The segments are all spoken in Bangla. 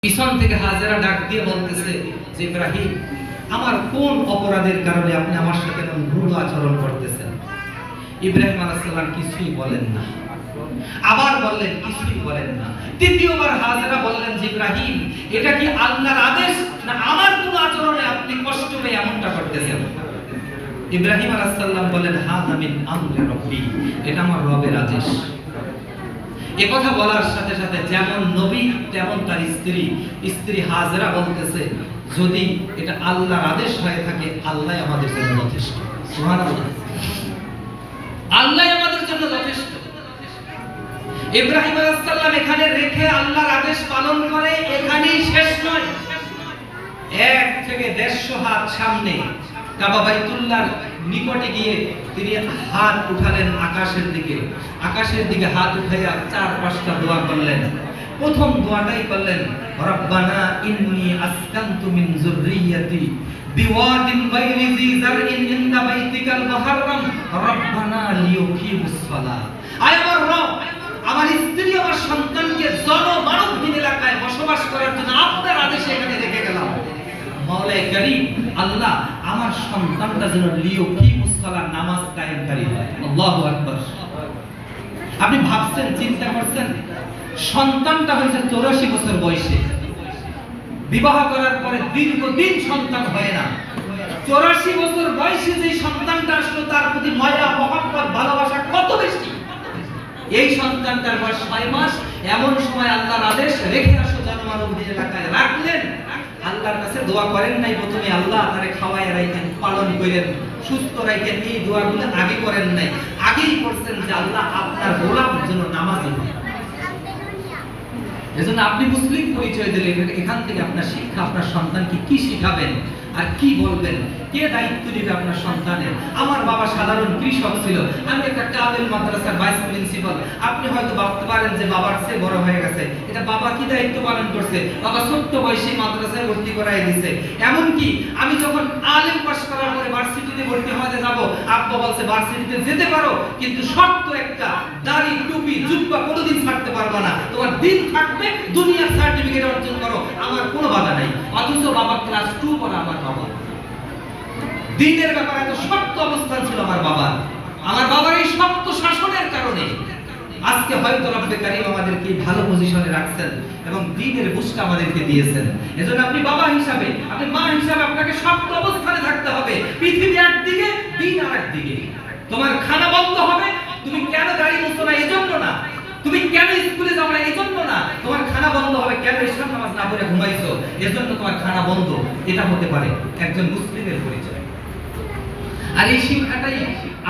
পিছন থেকে হাজেরা ডাক দিয়ে বলতেছে যে ইব্রাহিম, আমার কোন অপরাধের কারণে আপনি আমার সাথে এমন রূঢ় আচরণ করতেছেন? ইব্রাহিম আলাইহিস সালাম কিছুই বলেন না। আবার বললেন, কিছুই বলেন না। তৃতীয়বার হাজেরা বললেন যে ইব্রাহিম, এটা কি আল্লাহর আদেশ না আমার কোন আচরণে আপনি কষ্ট পেয়ে এমনটা করতেছেন? ইব্রাহিম আলাইহিস সালাম বলেন, হাযা মিন আমরি রাব্বি, এটা আমার রবের আদেশ। একথা বলার সাথে সাথে যেমন নবী তেমন তার স্ত্রী হাজেরা বলতেছে, যদি এটা আল্লাহর আদেশ হয়ে থাকে আল্লাহ আমাদের জন্য যথেষ্ট। সুবহানাল্লাহ, আল্লাহ আমাদের জন্য যথেষ্ট। ইব্রাহিম আলাইহিস সালাম এখানে রেখে আল্লাহর আদেশ পালন করে এখানেই শেষ নয়। 1 থেকে 150 হাত সামনে কাবা বাইতুল্লাহর নিকটে গিয়ে তিনি হাত উঠালেন আকাশের দিকে হাত উঠাইয়া 4-5টা দোয়া করলেন। প্রথম দোয়াটাই করলেন, রব্বানা ইন্নী আসকানতু মিন যুররিয়াতি বিওয়াদিন গায়রি জি যারইন ইনদা বাইতিকাল মুহাররাম রব্বানা লিয়ুকিমুস সালাহ। আয় আমার রব, আমার স্ত্রী আমার সন্তানকে জনমানবহীন এলাকায় বসবাস করার জন্য আপনার আদেশে এখানে রেখে গেলাম। মাওলাই কারীম, আল্লাহ আমার সন্তানটা যেন লিয়ুকিমুস সালাহ, নামাজ কায়েমকারী হয়। আল্লাহু আকবার। আপনি ভাবছেন, চিন্তা করছেন, সন্তানটা হয়েছে 84 বছর বয়সে, বিবাহ করার পরে দীর্ঘদিন সন্তান হয় না। 84 বছর বয়সে যে সন্তানটা আসলো তার প্রতি মায়া মহব্বত ভালোবাসা কত বেশি। এই সন্তানটার বয়স 6 মাস। এমন সময় আল্লাহর আদেশ, রেখে আসো জনমানবহীন এলাকায়। রাখলেন, আল্লাহর কাছে দোয়া করেন নাই প্রথমে আল্লাহ তারে খাওয়ায় রাখেন, পালন করেন, সুস্থ রাখেন। এই দোয়াগুলো আগে করেন নাই, আগেই করছেন যে আল্লাহ আপনার গোলামের জন্য নামাজি হয়। এজন্য আপনি মুসলিম পরিচয় দিলেন, এখান থেকে আপনার শিক্ষা, আপনার সন্তানকে কি শিখাবেন আর কি বলবেন, কে দায়িত্ব নেবে আপনার সন্তানের? আমার বাবা সাধারণ কৃষক ছিল, আমি একটা কাবেল মাদ্রাসার ভাইস প্রিন্সিপাল। আপনি হয়তো ভাবতে পারেন যে বাবার চেয়ে বড় হয়ে গেছে, এটা বাবা কি দায়িত্ব পালন করছে? বাবা ছোট্ট বয়সে মাদ্রাসায় ভর্তি করাই দিয়েছে। এমনকি আমি যখন আলেম পাস করার পরে ভার্সিটিতে ভর্তি হতে যাব, আব্বা বলছে ভার্সিটিতে যেতে পারো, কিন্তু শর্ত একটা, দাড়ি টুপি জুব্বা কোনোদিন ছাড়তে পারবে না, তোমার দিন থাকবে, দুনিয়ার সার্টিফিকেট অর্জন করো, আমার কোনো বাধা নাই। অথচ বাবা ক্লাস 2 পড়া আমার বাবা। দিনের ব্যাপারে এত শক্ত অবস্থান ছিল আমার বাবার এই শক্ত শাসনের কারণে আজকে হয়তো রব্বে কারীম আমাদেরকে ভালো পজিশনে রাখছেন এবং দ্বীনের বুঝটা আমাদেরকে দিয়েছেন। এজন্য আপনি বাবা হিসাবে, আপনি মা হিসাবে আপনাকে শক্ত অবস্থানে থাকতে হবে। পৃথিবী একদিকে, দিন আরেকদিকে। তোমার খানা বন্ধ হবে, তুমি কেন গাড়ি মুছছো না এজন্য না, তুমি কেন স্কুলে যাও না এজন্য না, তোমার খানা বন্ধ হবে কেন ইশরাক নামাজ না পড়ে ঘুমাইছো এজন্য তোমার খানা বন্ধ। এটা হতে পারে একজন মুসলিমের পরিচয়। আর এই শিক্ষাটাই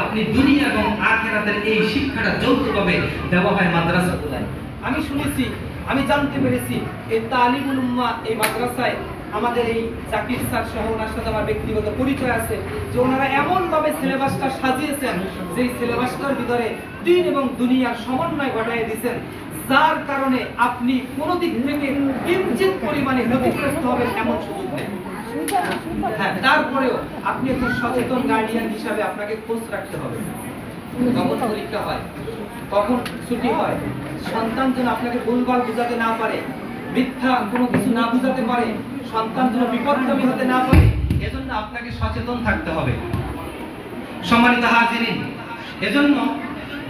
আপনি দুনিয়া এবং আখিরাতের এই শিক্ষাটা যৌথভাবে দেওয়া হয় মাদ্রাসাগুলোয়। আমি শুনেছি, আমি জানতে পেরেছি এই তালিমুল উম্মাহ এই মাদ্রাসায় আমাদের এই জাকির স্যার সহ ওনার সাথে আমার ব্যক্তিগত পরিচয় আছে, যে ওনারা এমন ভাবে সিলেবাসটা সাজিয়েছেন যে সিলেবাসটার ভিতরে দিন এবং দুনিয়ার সমন্বয় ঘটায় দিয়েছেন, যার কারণে আপনি কোনো দিক থেকে কিঞ্চিত পরিমাণে ক্ষতিগ্রস্ত হবেন এমন সুযোগ নেই। হ্যাঁ, তারপরেও আপনি একজন সচেতন গার্ডিয়ান হিসাবে আপনাকে খোঁজ রাখতে হবে, কখন পরীক্ষা হয়, কখন ছুটি হয়, সন্তান যেন আপনাকে ভুলভাল বুঝাতে না পারে, মিথ্যা কোনো কিছু না বুঝাতে পারে, সন্তান যেন বিপদগামী হতে না পারে, এজন্য আপনাকে সচেতন থাকতে হবে। সম্মানিত হাজিরিন, এজন্য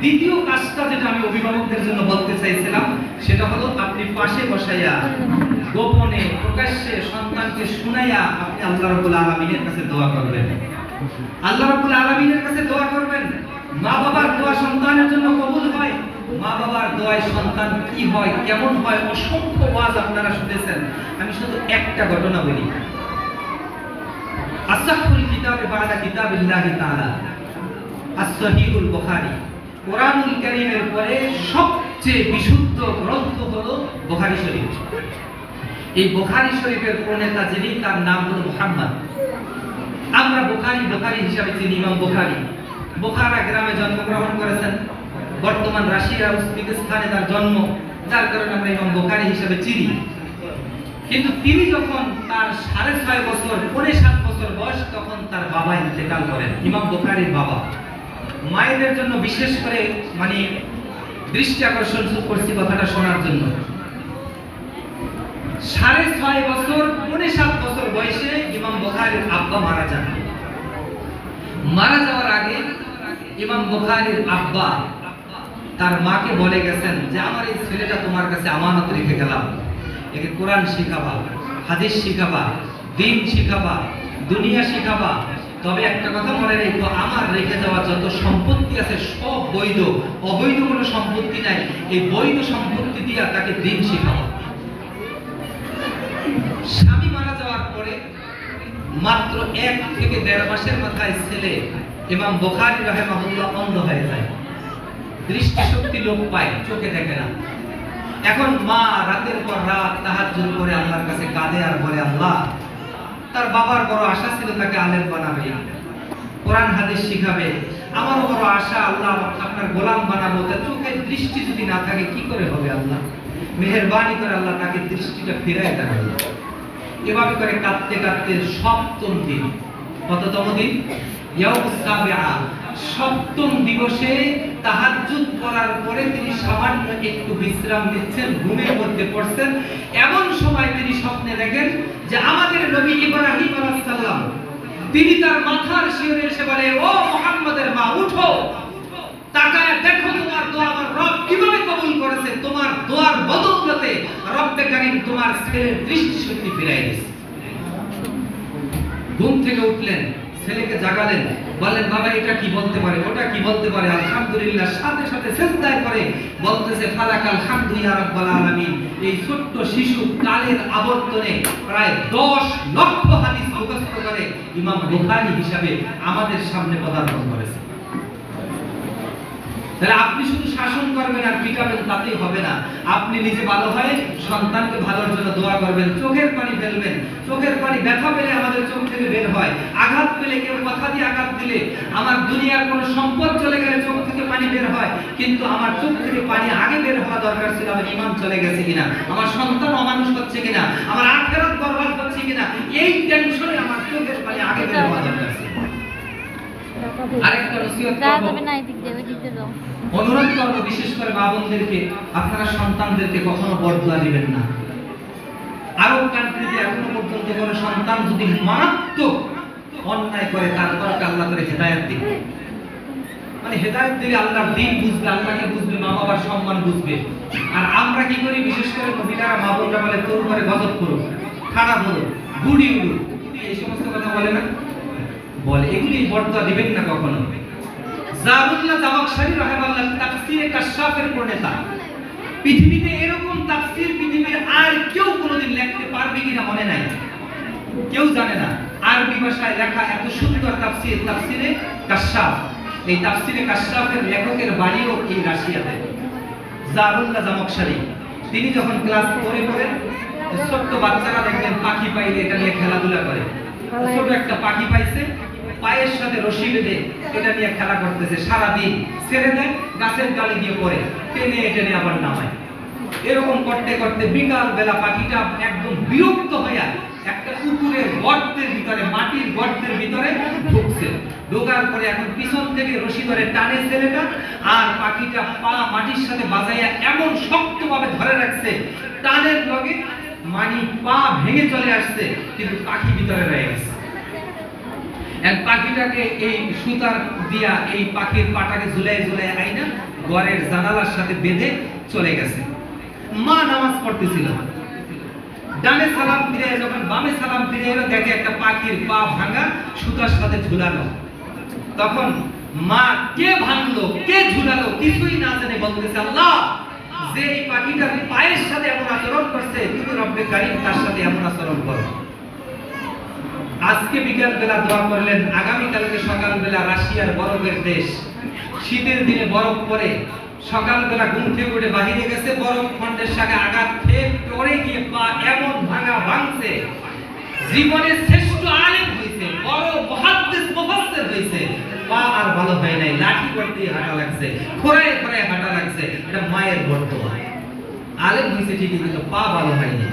দ্বিতীয় কাজটা যেটা আমি অভিভাবকদের জন্য বলতে চাইছিলাম সেটা হলো, আপনি পাশে বসাইয়া গোপনে প্রকাশ্যে সন্তানকে শুনাইয়া আপনি আল্লাহ রাব্বুল আলামিনের কাছে দোয়া করবেন। আল্লাহ রাব্বুল আলামিনের কাছে দোয়া করবেন। মা বাবার দোয়া সন্তানের জন্য কবুল হয়। মা বাবার দোয়ায় সন্তান কি হয়, কেমন হয়, অসংখ্য ওয়াজ আপনারা শুনেছেন। আমি শুধু একটা ঘটনা বলি। আসহাবুল কিতাবে বাদা কিতাবিল্লাহি তাআলা as-সহিহুল বুখারী, কোরআনুল কারীমের পরে সবচেয়ে বিশুদ্ধ গ্রন্থ হলো বুখারী শরীফ। এই বুখারী শরীফের প্রণেতা যিনি, তার নাম হলো মুহাম্মদ। আমরা বুখারী হিসাবে চিনি ইমাম বুখারী। বুখারা গ্রামে জন্মগ্রহণ করেছেন, বর্তমান রাশিয়া উজবেকিস্তানে তার জন্ম, যার কারণে আমরা ইমাম বুখারী হিসাবে চিনি। কিন্তু তিনি যখন তার 6.5 বছর, 7 বছর বয়স, তখন তার বাবা ইন্তেকাল করেন, ইমাম বুখারীর বাবা। মায়েদের জন্য বিশেষ করে দৃষ্টি আকর্ষণ করছি কথাটা শোনার জন্য। 6.5 বছর 7 বছর বয়সে ইমাম বুখারীর আব্বা মারা যান। মারা যাওয়ার আগে ইমাম বুখারীর আব্বা তার মাকে বলে গেছেন যে আমার এই ছেলেটা তোমার কাছে আমানত রেখে গেলাম, একে কোরআন শিখাবা, হাদিস শিখাবা, দ্বীন শিখাবা, দুনিয়া শিখাবা। তবে একটা কথা মনে রেখো, আমার রেখে যাওয়া যত সম্পত্তি আছে সব বৈধ, অবৈধ কোনো সম্পত্তি নাই। এই বৈধ সম্পত্তি দিয়ে তাকে দ্বীন শিখাবো। স্বামী মারা যাওয়ার পরে মাত্র 1 থেকে 1.5 মাসের মাথায় ছেলে ইমাম বুখারী রাহিমাহুল্লাহ অন্ধ হয়ে যায়, দৃষ্টিশক্তি লোপ পায়, চোখে দেখে না। এখন মা রাতের পর রাত তাহাজ্জুদ করে আল্লাহর কাছে কাঁদে আর বলে, আল্লাহ, তার বাবার বড় আশা ছিল তাকে আলেম বানাবে, কোরআন হাদিস শিখাবে, আমারও বড় আশা আল্লাহ আপনার গোলাম বানাবো, তার চোখের দৃষ্টি যদি না থাকে কি করে হবে? আল্লাহ মেহেরবানি করে আল্লাহ তাকে দৃষ্টিটা ফিরায় দেন। এভাবে করে কাঁদতে কাঁদতে 7ম দিন, কততম দিন? ইয়াউমুস সাবিআ, 7ম দিবসে তাহাজ্জুদ করার পরে তিনি সামান্য একটু বিশ্রাম নিচ্ছেন, ঘুমের মধ্যে পড়ছেন। এমন সময় তিনি স্বপ্নে দেখেন যে আমাদের নবী ইব্রাহিম আলাইহিস সালাম তিনি তার মাথার শিয়রে এসে বলে, ও মুহাম্মাদের মা, উঠো, তাকায় দেখো তোমার দোয়া আমার রব কিভাবে কবুল করেছে। তোমার দোয়ার বদৌলতে রব্বে কারীম তোমার ছেলের দৃষ্টিশক্তি ফিরিয়ে দিয়েছে। ঘুম থেকে উঠলেন, ছেলেকে জাগালেন, বললেন, বাবা এটা কি বলতে পারে, ওটা কি বলতে পারে? আলহামদুলিল্লাহ। সাথে সাথে সিজদায় করে বলতেছে, ফালাকাল হামদু ইয়া রাব্বাল আলামিন। এই ছোট্ট শিশু কালের আবর্তনে প্রায় 10 লক্ষ হাদিস মুখস্থ করে ইমাম বুখারী হিসাবে আমাদের সামনে পদার্পণ করেছে। তাহলে আপনি শুধু শাসন করবেন আর পিটাবেন তাতেই হবে না। আপনি নিজে ভালো হয় সন্তানকে ভালোর জন্য দোয়া করবেন, চোখের পানি ফেলবেন। চোখের পানি ব্যথা পেলে আমাদের চোখ থেকে বের হয়, আঘাত পেলে, কেউ কথা দিয়ে আঘাত দিলে, আমার দুনিয়ার কোনো সম্পদ চলে গেলে চোখ থেকে পানি বের হয়, কিন্তু আমার চোখ থেকে পানি আগে বের হওয়া দরকার ছিল আমার ঈমান চলে গেছে কিনা, আমার সন্তান অমানুষ হচ্ছে কিনা, আমার আখিরাত বরবাদ হচ্ছে কিনা, এই টেনশনে আমার চোখের পানি আগে বের হওয়া দরকার ছিল। আরেকটা নসিহত করব, অনুরোধ করব বিশেষ করে মা বোনদেরকে, আপনারা সন্তানদেরকে কখনো বদদুয়া দিবেন না। আরব কান্ট্রিতে এখনো পর্যন্ত কোনো সন্তান যদি মারাত্মক অন্যায় করে তারপরকে আল্লাহ করে হেদায়েত দিবে, মানে হেদায়েত দিলে আল্লাহর দ্বীন বুঝবে, আল্লাহকে বুঝবে, মা বাবার সম্মান বুঝবে। আর আমরা কি করি, বিশেষ করে মহিলারা, মা বোনরা বলে তোর ঘরে গজব করো, খারাপ হলো, গুড়ি উড়ু, এই সমস্ত কথা বলে না, বলে। এগুলি বদদুয়া দিবেন না কখনো। জারুল্লাহ জামাখশরী রাহিমাহুল্লাহ তাফসীরে কাশফের প্রণেতা। পৃথিবীতে এরকম তাফসীর পৃথিবীর আর কেউ কোনোদিন লিখতে পারবে কিনা মনে নাই, কেউ জানে না। আরবি ভাষায় লেখা এত সুন্দর তাফসীর, তাফসীরে কাশফ। এই তাফসীরে কাশফের লেখকের বাড়িও এই রাশিয়াতে। জারুল্লাহ জামাখশরী তিনি যখন ক্লাস 4-এ পড়েন, ছোট্ট বাচ্চারা দেখবেন পাখি পাইলে এটা নিয়ে খেলাধুলা করে। ছোট একটা পাখি পাইছে, পায়ের সাথে রশি বেঁধে এটা নিয়ে খেলা করতেছে, সারাদিন ছেড়ে দেয়, গাছের ডালি দিয়ে পড়ে, টেনে টেনে আবার নামায়। এরকম করতে করতে বিকাল বেলা পাখিটা একদম বিরক্ত হয়ে একটা পুকুরের গর্তের ভিতরে, মাটির গর্তের ভিতরে ঢুকছে। ঢোকার পরে এখন পিছন থেকে রশি ধরে টানে ছেলেটা, আর পাখিটা পা মাটির সাথে বাজাইয়া এমন শক্তভাবে ধরে রাখছে, টানের লগে মানে পা ভেঙে চলে আসছে, কিন্তু পাখি ভিতরে রয়ে গেছে। এক পাখিটাকে এই সুতার দিয়া এই পাখির পাটাকে ঝুলাই ঝুলাই আইনা ঘরের জানালার সাথে বেঁধে চলে গেছে। মা নামাজ পড়তেছিল, ডানে সালাম ফিরে যখন বামে সালাম ফিরে এলো, দেখে একটা পাখির পা ভাঙা, সুতার সাথে ঝুলানো। তখন মা কে ভাঙলো, কে ঝুলালো কিছুই না জানে বলতেছে, আল্লাহ, যে এই পাখিটার পায়ের সাথে এমন আচরণ করছে, তুমি রব্বে কারীম তার সাথে এমন আচরণ করো। আজকে বিকেল বেলা দোয়া করলেন, আগামীকালকে সকালবেলা রাশিয়ার বরফের দেশ, শীতের দিনে বরফ পড়ে, সকালবেলা ঘুম থেকে উঠে বাহিরে গেছে, বরফ খণ্ডের সাথে আঘাত খেয়ে পড়ে গিয়ে পা এমন ভাঙা ভাঙছে, জীবনের শ্রেষ্ঠ আলেম হয়েছে, বড় মুহাদ্দিস মুফাসসির হয়েছে, পা আর ভালো হয় নাই, লাঠি করতে হাঁটা লাগছে, খোঁড়ায় খোঁড়ায় হাঁটা লাগছে। এটা মায়ের বর্তমান। আলেম হয়েছে ঠিকই, কিন্তু পা ভালো হয়নি।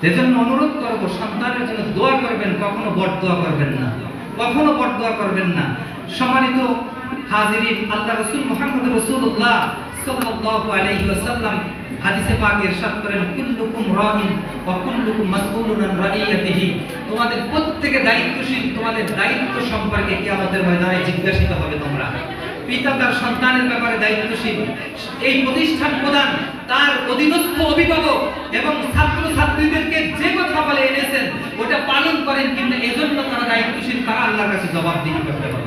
এজন্য অনুরোধ করব, সন্তানের জন্য দোয়া করবেন, কখনো বদদোয়া করবেন না, কখনো বদদোয়া করবেন না। সম্মানিত হাজিরিন, আল্লাহ রাসূল মুহাম্মদ রাসূলুল্লাহ সাল্লাল্লাহু আলাইহি ওয়াসাল্লাম হাদিসে পাক ইরশাদ করেন, কুল্লুকুম রাইন ওয়া কুল্লুকুম মাসউলুন আন রাইয়াতিহি। তোমাদের প্রত্যেকে দায়িত্বশীল, তোমাদের দায়িত্ব সম্পর্কে কিয়ামতের ময়দানে জিজ্ঞাসিত হবে তোমরা। পিতা তার সন্তানের ব্যাপারে দায়িত্বশীল, এই প্রতিষ্ঠান প্রধান তার অধীনস্থ অভিভাবক এবং ছাত্র ছাত্রীদেরকে যে কথা বলে এনেছেন ওটা পালন করেন, কিন্তু এজন্য তারা দায়িত্বশীল, তারা আল্লাহর কাছে জবাবদিহি করতে হবে।